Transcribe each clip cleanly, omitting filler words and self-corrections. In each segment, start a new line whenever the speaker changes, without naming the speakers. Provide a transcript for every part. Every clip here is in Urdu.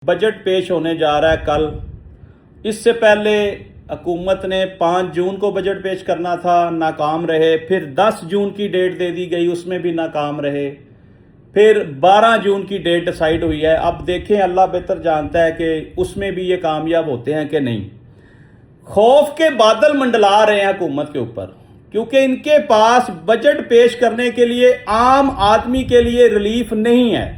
بجٹ پیش ہونے جا رہا ہے کل۔ اس سے پہلے حکومت نے 5 جون کو بجٹ پیش کرنا تھا، ناکام رہے۔ پھر 10 جون کی ڈیٹ دے دی گئی، اس میں بھی ناکام رہے۔ پھر 12 جون کی ڈیٹ ڈیسائیڈ ہوئی ہے۔ اب دیکھیں، اللہ بہتر جانتا ہے کہ اس میں بھی یہ کامیاب ہوتے ہیں کہ نہیں۔ خوف کے بادل منڈلا رہے ہیں حکومت کے اوپر، کیونکہ ان کے پاس بجٹ پیش کرنے کے لیے عام آدمی کے لیے ریلیف نہیں ہے۔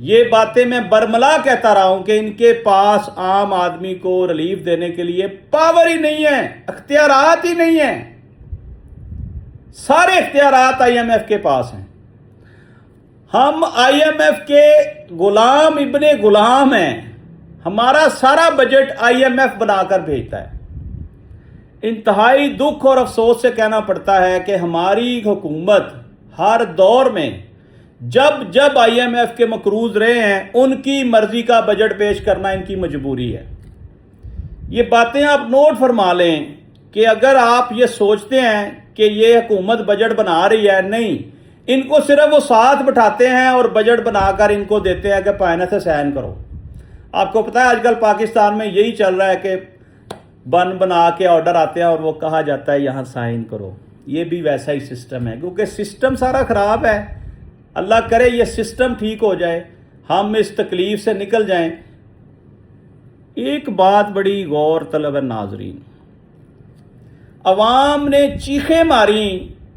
یہ باتیں میں برملا کہتا رہا ہوں کہ ان کے پاس عام آدمی کو ریلیف دینے کے لیے پاور ہی نہیں ہے، اختیارات ہی نہیں ہیں۔ سارے اختیارات آئی ایم ایف کے پاس ہیں۔ ہم آئی ایم ایف کے غلام ابن غلام ہیں۔ ہمارا سارا بجٹ آئی ایم ایف بنا کر بھیجتا ہے۔ انتہائی دکھ اور افسوس سے کہنا پڑتا ہے کہ ہماری حکومت ہر دور میں جب آئی ایم ایف کے مقروض رہے ہیں، ان کی مرضی کا بجٹ پیش کرنا ان کی مجبوری ہے۔ یہ باتیں آپ نوٹ فرما لیں کہ اگر آپ یہ سوچتے ہیں کہ یہ حکومت بجٹ بنا رہی ہے، نہیں، ان کو صرف وہ ساتھ بٹھاتے ہیں اور بجٹ بنا کر ان کو دیتے ہیں کہ پائنا سے سائن کرو۔ آپ کو پتہ ہے آج کل پاکستان میں یہی چل رہا ہے کہ بنا کے آرڈر آتے ہیں اور وہ کہا جاتا ہے یہاں سائن کرو۔ یہ بھی ویسا ہی سسٹم ہے، کیونکہ سسٹم سارا خراب ہے۔ اللہ کرے یہ سسٹم ٹھیک ہو جائے، ہم اس تکلیف سے نکل جائیں۔ ایک بات بڑی غور طلب ہے ناظرین، عوام نے چیخیں ماری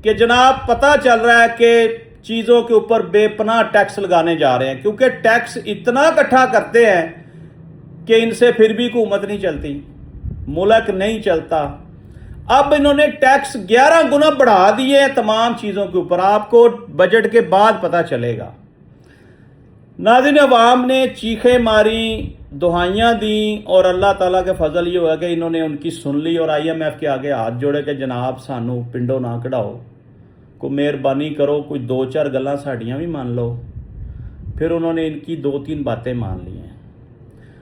کہ جناب پتہ چل رہا ہے کہ چیزوں کے اوپر بے پناہ ٹیکس لگانے جا رہے ہیں، کیونکہ ٹیکس اتنا اکٹھا کرتے ہیں کہ ان سے پھر بھی حکومت نہیں چلتی، ملک نہیں چلتا۔ اب انہوں نے ٹیکس 11 گنا بڑھا دیے ہیں تمام چیزوں کے اوپر۔ آپ کو بجٹ کے بعد پتہ چلے گا۔ ناظرین، عوام نے چیخیں ماری، دہائیاں دیں، اور اللہ تعالیٰ کے فضل یہ ہوا کہ انہوں نے ان کی سن لی اور آئی ایم ایف کے آگے ہاتھ جوڑے کہ جناب سانو پنڈو نہ کڑاؤ، کوئی مہربانی کرو، کوئی 2-4 گلاں ساڈیاں بھی مان لو۔ پھر انہوں نے ان کی 2-3 باتیں مان لی۔